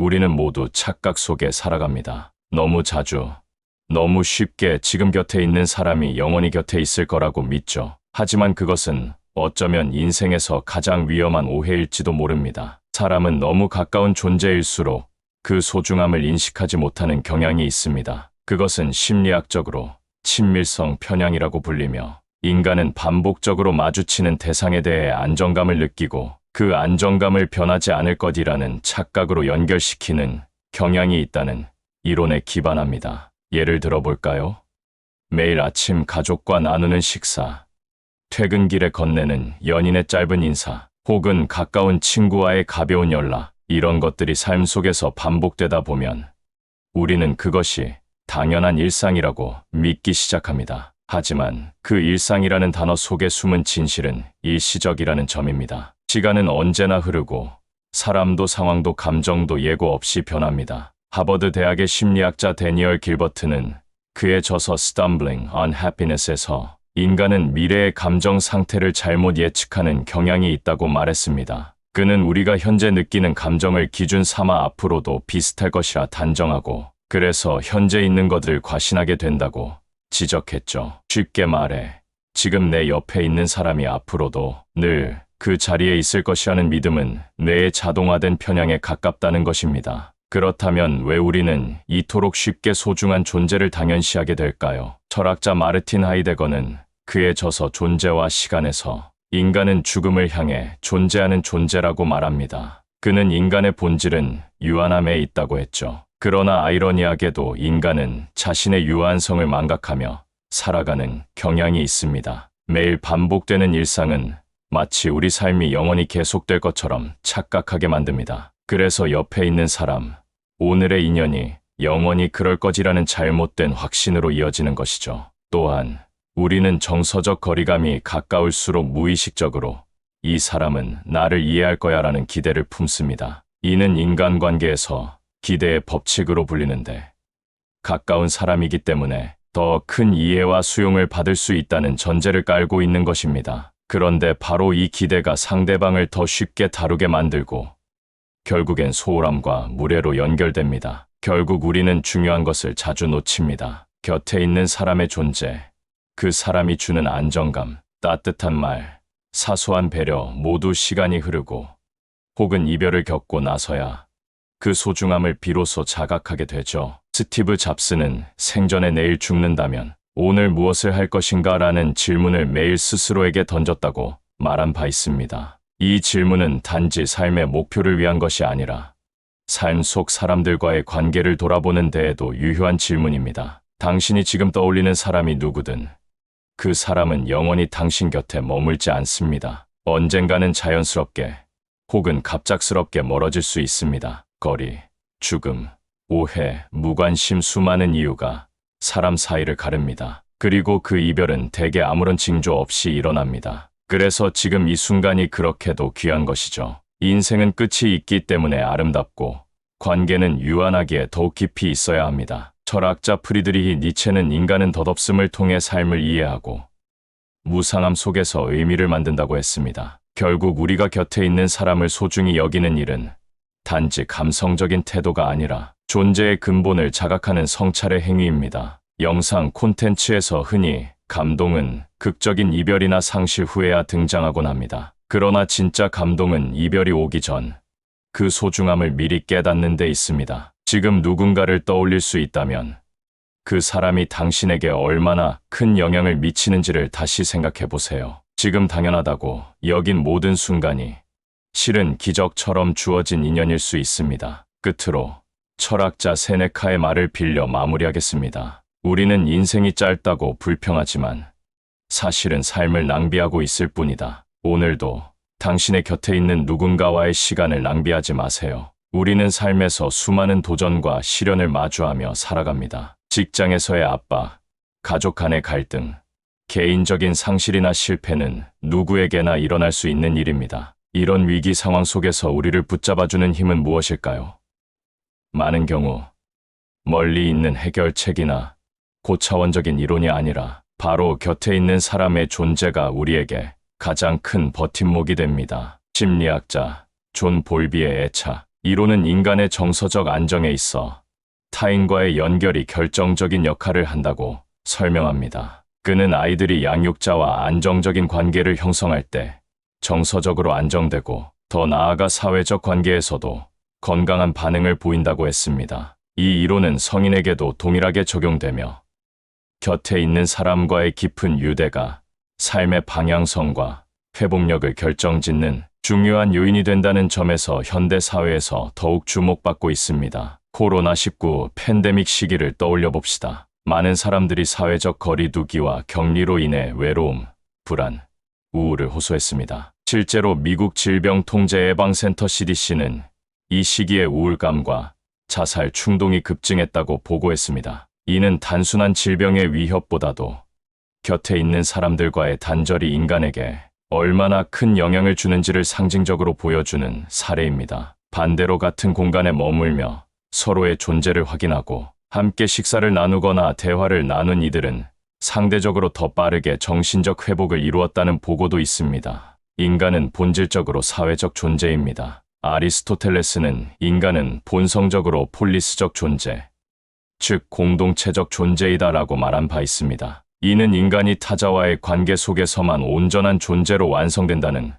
우리는 모두 착각 속에 살아갑니다. 너무 자주, 너무 쉽게 지금 곁에 있는 사람이 영원히 곁에 있을 거라고 믿죠. 하지만 그것은 어쩌면 인생에서 가장 위험한 오해일지도 모릅니다. 사람은 너무 가까운 존재일수록 그 소중함을 인식하지 못하는 경향이 있습니다. 그것은 심리학적으로 친밀성 편향이라고 불리며, 인간은 반복적으로 마주치는 대상에 대해 안정감을 느끼고 그 안정감을 변하지 않을 것이라는 착각으로 연결시키는 경향이 있다는 이론에 기반합니다. 예를 들어볼까요? 매일 아침 가족과 나누는 식사, 퇴근길에 건네는 연인의 짧은 인사, 혹은 가까운 친구와의 가벼운 연락, 이런 것들이 삶 속에서 반복되다 보면 우리는 그것이 당연한 일상이라고 믿기 시작합니다. 하지만 그 일상이라는 단어 속에 숨은 진실은 일시적이라는 점입니다. 시간은 언제나 흐르고 사람도 상황도 감정도 예고 없이 변합니다. 하버드 대학의 심리학자 데니얼 길버트는 그의 저서 Stumbling on Happiness에서 인간은 미래의 감정 상태를 잘못 예측하는 경향이 있다고 말했습니다. 그는 우리가 현재 느끼는 감정을 기준 삼아 앞으로도 비슷할 것이라 단정하고, 그래서 현재 있는 것을 과신하게 된다고 지적했죠. 쉽게 말해, 지금 내 옆에 있는 사람이 앞으로도 늘 그 자리에 있을 것이라는 믿음은 뇌의 자동화된 편향에 가깝다는 것입니다. 그렇다면 왜 우리는 이토록 쉽게 소중한 존재를 당연시하게 될까요? 철학자 마르틴 하이데거는 그의 저서 존재와 시간에서 인간은 죽음을 향해 존재하는 존재라고 말합니다. 그는 인간의 본질은 유한함에 있다고 했죠. 그러나 아이러니하게도 인간은 자신의 유한성을 망각하며 살아가는 경향이 있습니다. 매일 반복되는 일상은 마치 우리 삶이 영원히 계속될 것처럼 착각하게 만듭니다. 그래서 옆에 있는 사람, 오늘의 인연이 영원히 그럴 것이라는 잘못된 확신으로 이어지는 것이죠. 또한 우리는 정서적 거리감이 가까울수록 무의식적으로 이 사람은 나를 이해할 거야라는 기대를 품습니다. 이는 인간관계에서 기대의 법칙으로 불리는데, 가까운 사람이기 때문에 더 큰 이해와 수용을 받을 수 있다는 전제를 깔고 있는 것입니다. 그런데 바로 이 기대가 상대방을 더 쉽게 다루게 만들고 결국엔 소홀함과 무례로 연결됩니다. 결국 우리는 중요한 것을 자주 놓칩니다. 곁에 있는 사람의 존재, 그 사람이 주는 안정감, 따뜻한 말, 사소한 배려 모두 시간이 흐르고 혹은 이별을 겪고 나서야 그 소중함을 비로소 자각하게 되죠. 스티브 잡스는 생전에 내일 죽는다면 오늘 무엇을 할 것인가 라는 질문을 매일 스스로에게 던졌다고 말한 바 있습니다. 이 질문은 단지 삶의 목표를 위한 것이 아니라 삶 속 사람들과의 관계를 돌아보는 데에도 유효한 질문입니다. 당신이 지금 떠올리는 사람이 누구든 그 사람은 영원히 당신 곁에 머물지 않습니다. 언젠가는 자연스럽게 혹은 갑작스럽게 멀어질 수 있습니다. 거리, 죽음, 오해, 무관심, 수많은 이유가 사람 사이를 가릅니다. 그리고 그 이별은 대개 아무런 징조 없이 일어납니다. 그래서 지금 이 순간이 그렇게도 귀한 것이죠. 인생은 끝이 있기 때문에 아름답고 관계는 유한하기에 더욱 깊이 있어야 합니다. 철학자 프리드리히 니체는 인간은 덧없음을 통해 삶을 이해하고 무상함 속에서 의미를 만든다고 했습니다. 결국 우리가 곁에 있는 사람을 소중히 여기는 일은 단지 감성적인 태도가 아니라 존재의 근본을 자각하는 성찰의 행위입니다. 영상 콘텐츠에서 흔히 감동은 극적인 이별이나 상실 후에야 등장하곤 합니다. 그러나 진짜 감동은 이별이 오기 전 그 소중함을 미리 깨닫는 데 있습니다. 지금 누군가를 떠올릴 수 있다면 그 사람이 당신에게 얼마나 큰 영향을 미치는지를 다시 생각해 보세요. 지금 당연하다고 여긴 모든 순간이 실은 기적처럼 주어진 인연일 수 있습니다. 끝으로 철학자 세네카의 말을 빌려 마무리하겠습니다. 우리는 인생이 짧다고 불평하지만 사실은 삶을 낭비하고 있을 뿐이다. 오늘도 당신의 곁에 있는 누군가와의 시간을 낭비하지 마세요. 우리는 삶에서 수많은 도전과 시련을 마주하며 살아갑니다. 직장에서의 압박, 가족 간의 갈등, 개인적인 상실이나 실패는 누구에게나 일어날 수 있는 일입니다. 이런 위기 상황 속에서 우리를 붙잡아주는 힘은 무엇일까요? 많은 경우 멀리 있는 해결책이나 고차원적인 이론이 아니라 바로 곁에 있는 사람의 존재가 우리에게 가장 큰 버팀목이 됩니다. 심리학자 존 볼비의 애착, 이론은 인간의 정서적 안정에 있어 타인과의 연결이 결정적인 역할을 한다고 설명합니다. 그는 아이들이 양육자와 안정적인 관계를 형성할 때 정서적으로 안정되고 더 나아가 사회적 관계에서도 건강한 반응을 보인다고 했습니다. 이 이론은 성인에게도 동일하게 적용되며 곁에 있는 사람과의 깊은 유대가 삶의 방향성과 회복력을 결정짓는 중요한 요인이 된다는 점에서 현대 사회에서 더욱 주목받고 있습니다. 코로나19 팬데믹 시기를 떠올려 봅시다. 많은 사람들이 사회적 거리두기와 격리로 인해 외로움, 불안, 우울을 호소했습니다. 실제로 미국 질병통제예방센터 CDC는 이 시기에 우울감과 자살 충동이 급증했다고 보고했습니다. 이는 단순한 질병의 위협보다도 곁에 있는 사람들과의 단절이 인간에게 얼마나 큰 영향을 주는지를 상징적으로 보여주는 사례입니다. 반대로 같은 공간에 머물며 서로의 존재를 확인하고 함께 식사를 나누거나 대화를 나눈 이들은 상대적으로 더 빠르게 정신적 회복을 이루었다는 보고도 있습니다. 인간은 본질적으로 사회적 존재입니다. 아리스토텔레스는 인간은 본성적으로 폴리스적 존재, 즉 공동체적 존재이다라고 말한 바 있습니다. 이는 인간이 타자와의 관계 속에서만 온전한 존재로 완성된다는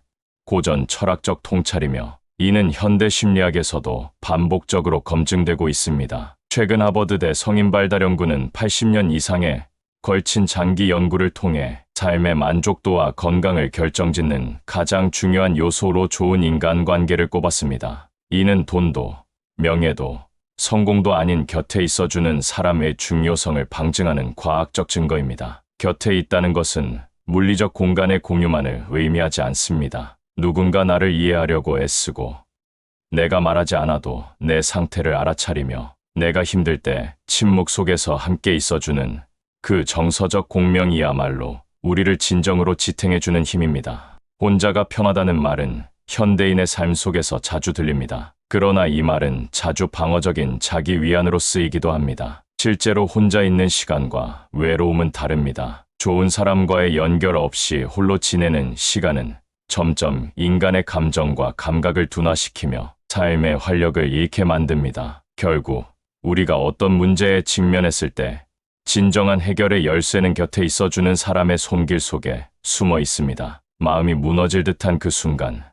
고전 철학적 통찰이며 이는 현대 심리학에서도 반복적으로 검증되고 있습니다. 최근 하버드대 성인발달연구는 80년 이상의 걸친 장기 연구를 통해 삶의 만족도와 건강을 결정짓는 가장 중요한 요소로 좋은 인간관계를 꼽았습니다. 이는 돈도, 명예도, 성공도 아닌 곁에 있어주는 사람의 중요성을 방증하는 과학적 증거입니다. 곁에 있다는 것은 물리적 공간의 공유만을 의미하지 않습니다. 누군가 나를 이해하려고 애쓰고 내가 말하지 않아도 내 상태를 알아차리며 내가 힘들 때 침묵 속에서 함께 있어주는 그 정서적 공명이야말로 우리를 진정으로 지탱해주는 힘입니다. 혼자가 편하다는 말은 현대인의 삶 속에서 자주 들립니다. 그러나 이 말은 자주 방어적인 자기 위안으로 쓰이기도 합니다. 실제로 혼자 있는 시간과 외로움은 다릅니다. 좋은 사람과의 연결 없이 홀로 지내는 시간은 점점 인간의 감정과 감각을 둔화시키며 삶의 활력을 잃게 만듭니다. 결국 우리가 어떤 문제에 직면했을 때 진정한 해결의 열쇠는 곁에 있어주는 사람의 손길 속에 숨어 있습니다. 마음이 무너질 듯한 그 순간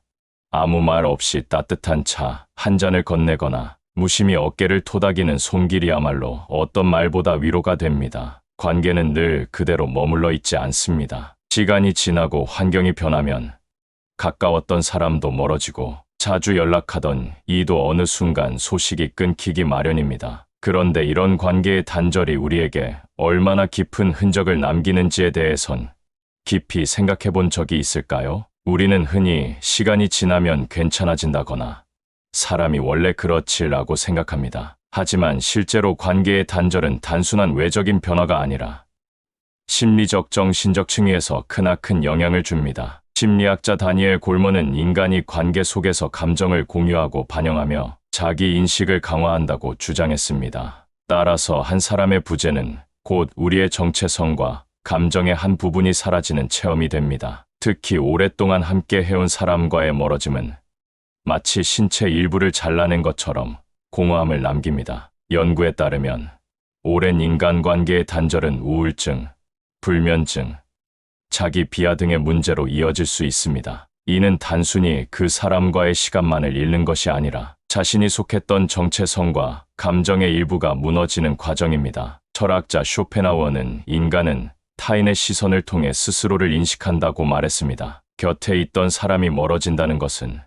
아무 말 없이 따뜻한 차 한 잔을 건네거나 무심히 어깨를 토닥이는 손길이야말로 어떤 말보다 위로가 됩니다. 관계는 늘 그대로 머물러 있지 않습니다. 시간이 지나고 환경이 변하면 가까웠던 사람도 멀어지고 자주 연락하던 이도 어느 순간 소식이 끊기기 마련입니다. 그런데 이런 관계의 단절이 우리에게 얼마나 깊은 흔적을 남기는지에 대해선 깊이 생각해 본 적이 있을까요? 우리는 흔히 시간이 지나면 괜찮아진다거나 사람이 원래 그렇지라고 생각합니다. 하지만 실제로 관계의 단절은 단순한 외적인 변화가 아니라 심리적 정신적 층위에서 크나큰 영향을 줍니다. 심리학자 다니엘 골먼은 인간이 관계 속에서 감정을 공유하고 반영하며 자기 인식을 강화한다고 주장했습니다. 따라서 한 사람의 부재는 곧 우리의 정체성과 감정의 한 부분이 사라지는 체험이 됩니다. 특히 오랫동안 함께 해온 사람과의 멀어짐은 마치 신체 일부를 잘라낸 것처럼 공허함을 남깁니다. 연구에 따르면 오랜 인간관계의 단절은 우울증, 불면증, 자기 비하 등의 문제로 이어질 수 있습니다. 이는 단순히 그 사람과의 시간만을 잃는 것이 아니라 자신이 속했던 정체성과 감정의 일부가 무너지는 과정입니다. 철학자 쇼펜하우어는 인간은 타인의 시선을 통해 스스로를 인식한다고 말했습니다. 곁에 있던 사람이 멀어진다는 것은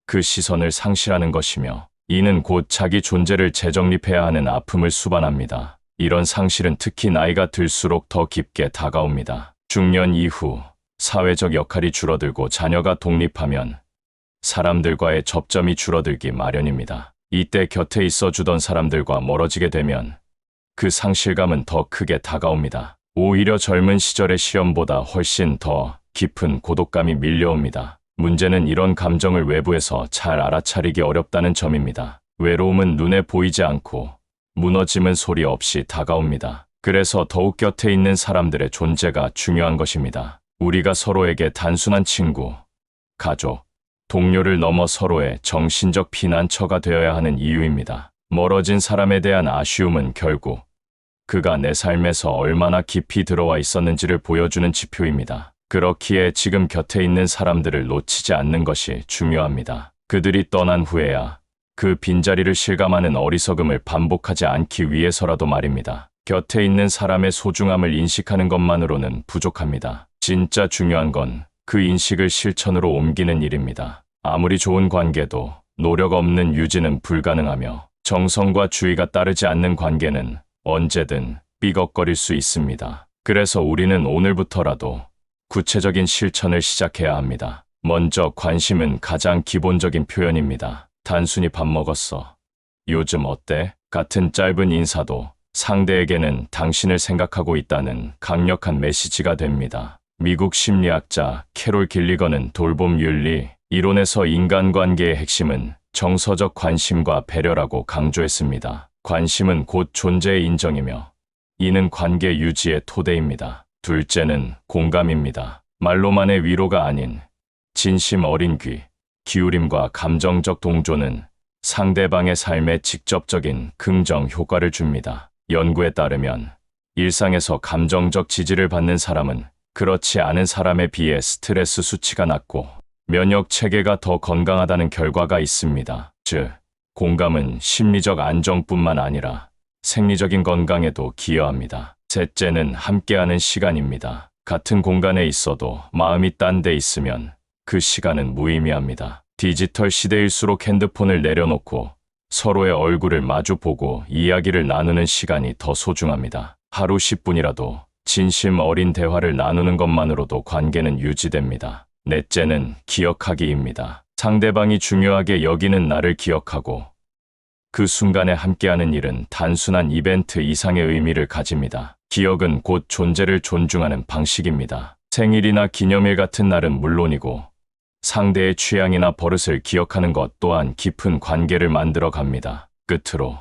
그 시선을 상실하는 것이며 이는 곧 자기 존재를 재정립해야 하는 아픔을 수반합니다. 이런 상실은 특히 나이가 들수록 더 깊게 다가옵니다. 중년 이후 사회적 역할이 줄어들고 자녀가 독립하면 사람들과의 접점이 줄어들기 마련입니다. 이때 곁에 있어주던 사람들과 멀어지게 되면 그 상실감은 더 크게 다가옵니다. 오히려 젊은 시절의 시련보다 훨씬 더 깊은 고독감이 밀려옵니다. 문제는 이런 감정을 외부에서 잘 알아차리기 어렵다는 점입니다. 외로움은 눈에 보이지 않고 무너짐은 소리 없이 다가옵니다. 그래서 더욱 곁에 있는 사람들의 존재가 중요한 것입니다. 우리가 서로에게 단순한 친구, 가족, 동료를 넘어 서로의 정신적 피난처가 되어야 하는 이유입니다. 멀어진 사람에 대한 아쉬움은 결국 그가 내 삶에서 얼마나 깊이 들어와 있었는지를 보여주는 지표입니다. 그렇기에 지금 곁에 있는 사람들을 놓치지 않는 것이 중요합니다. 그들이 떠난 후에야 그 빈자리를 실감하는 어리석음을 반복하지 않기 위해서라도 말입니다. 곁에 있는 사람의 소중함을 인식하는 것만으로는 부족합니다. 진짜 중요한 건 그 인식을 실천으로 옮기는 일입니다. 아무리 좋은 관계도 노력 없는 유지는 불가능하며 정성과 주의가 따르지 않는 관계는 언제든 삐걱거릴 수 있습니다. 그래서 우리는 오늘부터라도 구체적인 실천을 시작해야 합니다. 먼저 관심은 가장 기본적인 표현입니다. 단순히 밥 먹었어. 요즘 어때? 같은 짧은 인사도 상대에게는 당신을 생각하고 있다는 강력한 메시지가 됩니다. 미국 심리학자 캐롤 길리건은 돌봄 윤리 이론에서 인간관계의 핵심은 정서적 관심과 배려라고 강조했습니다. 관심은 곧 존재의 인정이며 이는 관계 유지의 토대입니다. 둘째는 공감입니다. 말로만의 위로가 아닌 진심 어린 귀, 기울임과 감정적 동조는 상대방의 삶에 직접적인 긍정 효과를 줍니다. 연구에 따르면 일상에서 감정적 지지를 받는 사람은 그렇지 않은 사람에 비해 스트레스 수치가 낮고 면역 체계가 더 건강하다는 결과가 있습니다. 즉, 공감은 심리적 안정뿐만 아니라 생리적인 건강에도 기여합니다. 셋째는 함께하는 시간입니다. 같은 공간에 있어도 마음이 딴 데 있으면 그 시간은 무의미합니다. 디지털 시대일수록 핸드폰을 내려놓고 서로의 얼굴을 마주보고 이야기를 나누는 시간이 더 소중합니다. 하루 10분이라도 진심 어린 대화를 나누는 것만으로도 관계는 유지됩니다. 넷째는 기억하기입니다. 상대방이 중요하게 여기는 나를 기억하고 그 순간에 함께하는 일은 단순한 이벤트 이상의 의미를 가집니다. 기억은 곧 존재를 존중하는 방식입니다. 생일이나 기념일 같은 날은 물론이고 상대의 취향이나 버릇을 기억하는 것 또한 깊은 관계를 만들어 갑니다. 끝으로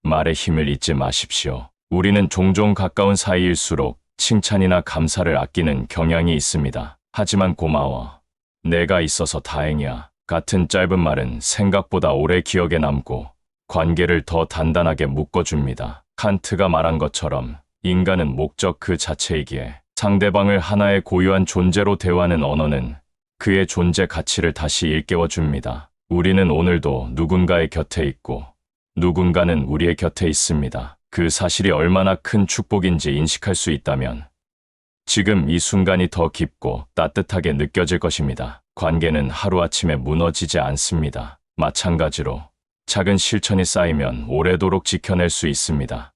말의 힘을 잊지 마십시오. 우리는 종종 가까운 사이일수록 칭찬이나 감사를 아끼는 경향이 있습니다. 하지만 고마워. 내가 있어서 다행이야. 같은 짧은 말은 생각보다 오래 기억에 남고 관계를 더 단단하게 묶어줍니다. 칸트가 말한 것처럼 인간은 목적 그 자체이기에 상대방을 하나의 고유한 존재로 대하는 언어는 그의 존재 가치를 다시 일깨워줍니다. 우리는 오늘도 누군가의 곁에 있고 누군가는 우리의 곁에 있습니다. 그 사실이 얼마나 큰 축복인지 인식할 수 있다면 지금 이 순간이 더 깊고 따뜻하게 느껴질 것입니다. 관계는 하루아침에 무너지지 않습니다. 마찬가지로 작은 실천이 쌓이면 오래도록 지켜낼 수 있습니다.